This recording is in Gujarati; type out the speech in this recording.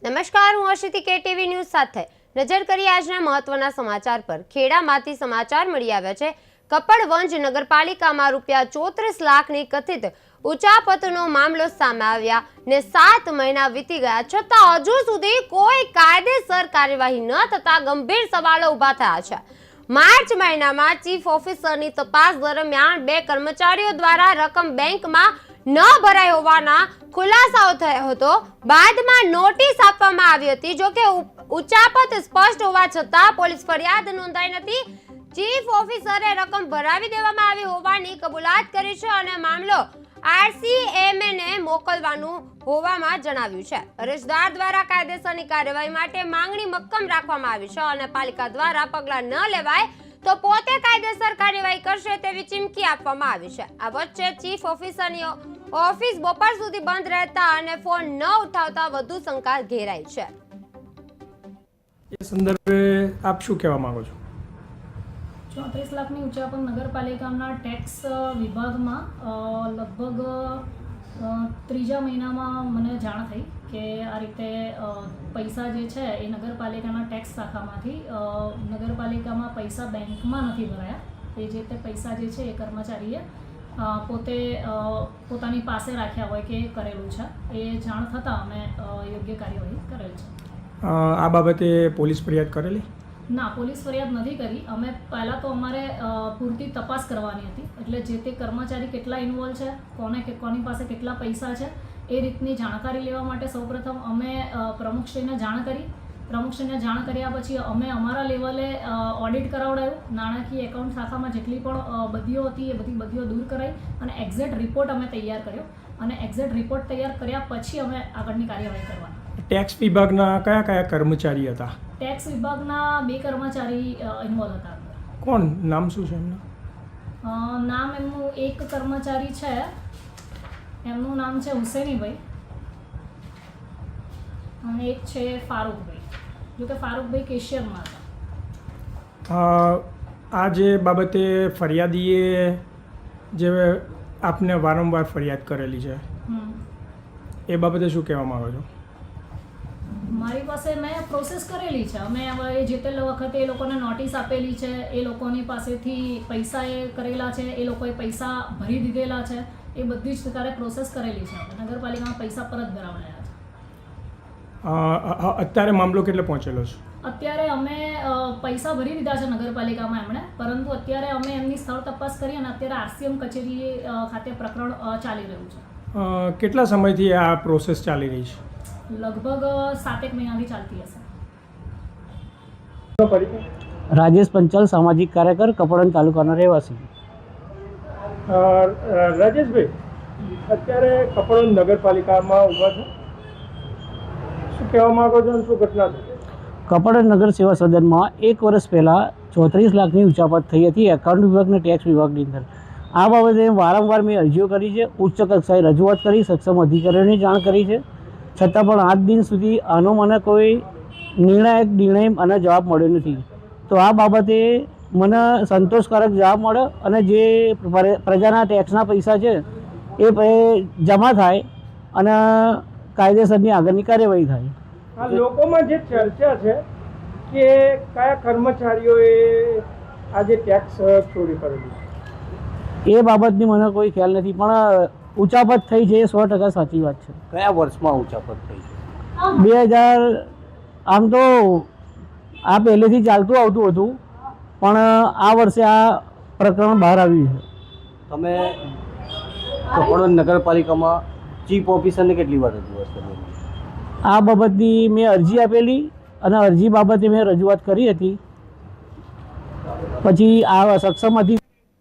નમસ્કાર, હું અશિતી કેટીવી ન્યૂઝ સાથે નજર કરી આજના મહત્વના સમાચાર પર। ખેડામાંથી સમાચાર મળી આવ્યા છે। કપડવંજ નગરપાલિકામાં ₹34 લાખની કથિત ઉચાપતનો મામલો સામે આવ્યા ને 7 મહિના વીતી ગયા છતાં હજુ સુધી કોઈ કાયદેસર કાર્યવાહી ન થતા ગંભીર સવાલો ઊભા થયા છે। માર્ચ મહિનામાં ચીફ ઓફિસરની તપાસ દરમિયાન 2 કર્મચારીઓ દ્વારા રકમ બેંકમાં ન ભરાઈ હોવાના ખુલાસાઓ થયો હતો। બાદમાં નોટિસ આપવામાં આવી હતી। જો કે ઉચાપત સ્પષ્ટ હોવા છતાં પોલીસ ફરિયાદ નોંધાઈ નથી। ચીફ ઓફિસરે રકમ ભરાવી દેવામાં આવી હોવાની કબૂલાત કરી છે અને મામલો RCMA મોકલવાનું હોવામાં જણાવ્યું છે। અરજદાર દ્વારા કાયદેસરની કાર્યવાહી માટે માંગણી મક્કમ રાખવામાં આવી છે અને પાલિકા દ્વારા પગલાં ન લેવાય તો પોતે કાયદેસર કાર્યવાહી કરશે તેવી ચીમકી આપવામાં આવી છે। આ વચ્ચે ચીફ ઓફિસરની ઓફિસ બપોર સુધી બંધ રહેતા અને ફોન ન ઉઠાવતા વધુ શંકા ઘેરાઈ છે। એ સંદર્ભે આપ શું કહેવા માંગો છો? 34 લાખની ઉચાપત નગરપાલિકાના ટેક્સ વિભાગમાં લગભગ ત્રીજા મહિનામાં મને જાણ થઈ કે આ રીતે પૈસા જે છે એ નગરપાલિકાના ટેક્સ શાખામાંથી નગરપાલિકામાં પૈસા બેંકમાં નથી ભરાયા। એ જે તે પૈસા જે છે એ કર્મચારીએ પોતે પોતાની પાસે રાખ્યા હોય કે કરેલું છે। એ જાણ થતાં અમે યોગ્ય કાર્યવાહી કરેલ છે। આ બાબતે પોલીસ ફરિયાદ કરેલી? ના, પોલીસ ફરિયાદ નથી કરી। અમે પહેલાં તો અમારે પૂરતી તપાસ કરવાની હતી, એટલે જે તે કર્મચારી કેટલા ઇન્વોલ્વ છે, કોની પાસે કેટલા પૈસા છે એ રીતની જાણકારી લેવા માટે સૌપ્રથમ અમે પ્રમુખશ્રીને જાણ કરી। પ્રમુખશ્રીને જાણ કર્યા પછી અમે અમારા લેવલે ઓડિટ કરાવડાયું। નાણાકીય એકાઉન્ટ શાખામાં જેટલી પણ બદીઓ હતી એ બધી બદીઓ દૂર કરાઈ અને એક્ઝેક્ટ રિપોર્ટ અમે તૈયાર કર્યો અને એક્ઝેક્ટ રિપોર્ટ તૈયાર કર્યા પછી અમે આગળની કાર્યવાહી કરવાની। ટેક્સ વિભાગના કયા કયા કર્મચારી હતા? ટેક્સ વિભાગના 2 કર્મચારી ઇન્વોલ્વ હતા। કોણ? નામ શું છે એમનું? નામ એમનું એક કર્મચારી છે, એમનું નામ છે હુસૈનીભાઈ અને એક છે ફારૂકભાઈ। જો કે ફારૂકભાઈ કેશિયરમાં હતા। આ જે બાબતે ફરિયાદીએ જે આપને વારંવાર ફરિયાદ કરેલી છે એ બાબતે શું કહેવા માંગો છો? મારી પાસે મેં પ્રોસેસ કરેલી છે। અમે હવે જે તે વખતે એ લોકોને નોટિસ આપેલી છે, એ લોકોની પાસેથી પૈસા એ કરેલા છે, એ લોકોએ પૈસા ભરી દીધેલા છે, એ બધી જ પ્રકારે પ્રોસેસ કરેલી છે। નગરપાલિકામાં પૈસા પરત કરાવડાયા છે। અત્યારે મામલો કેટલે પહોંચેલો છે? અત્યારે અમે પૈસા ભરી દીધા છે નગરપાલિકામાં એમણે, પરંતુ અત્યારે અમે એમની સ્થળ તપાસ કરી અને અત્યારે RCM કચેરી ખાતે પ્રકરણ ચાલી રહ્યું છે। કેટલા સમયથી આ પ્રોસેસ ચાલી રહી છે? લગભગ 7 મહિનાથી ચાલતી હશે। રાજેશ પંચાલ, સામાજિક કાર્યકર, કપડવંજ તાલુકાનો રહેવાસી। રાજેશભાઈ, અત્યારે કપડવંજ નગરપાલિકામાં ઊભા છો, શું કહેવા માંગો છો અને શું ઘટના છે? કપડવંજ નગર સેવા સદનમાં 1 વર્ષ પહેલાં 34 લાખની ઉચાપત થઈ હતી એકાઉન્ટ વિભાગ અને ટેક્સ વિભાગની અંદર। આ બાબતે વારંવાર મેં અરજીઓ કરી છે, ઉચ્ચ કક્ષાએ રજૂઆત કરી, સક્ષમ અધિકારીઓને જાણ કરી છે, છતાં પણ આજ દિન સુધી આનો મને કોઈ નિર્ણય અને જવાબ મળ્યો નથી। તો આ બાબતે મને સંતોષકારક જવાબ મળ્યો અને જે પ્રજાના ટેક્સના પૈસા છે એ જમા થાય અને કાયદેસરની આગળની કાર્યવાહી થાય। આ લોકોમાં જે ચર્ચા છે કે કયા કર્મચારીઓએ આજે ટેક્સ ચોરી કરેલી એ બાબતની મને કોઈ ખ્યાલ નથી, પણ ઉચાપત થઈ છે એ 100% સાચી વાત છે। કયા વર્ષમાં ઉચાપત થઈ છે? 2000 આમ તો આ પહેલેથી ચાલતું આવતું હતું, પણ આ વર્ષે આ પ્રકરણ બહાર આવ્યું છે। તમે કપડવંજ નગરપાલિકામાં ચીફ ઓફિસરને કેટલી વાર રજૂઆત કરી? આ બાબતની મેં અરજી આપેલી અને અરજી બાબતે મેં રજૂઆત કરી હતી, પછી આ સક્ષમ અધિકારી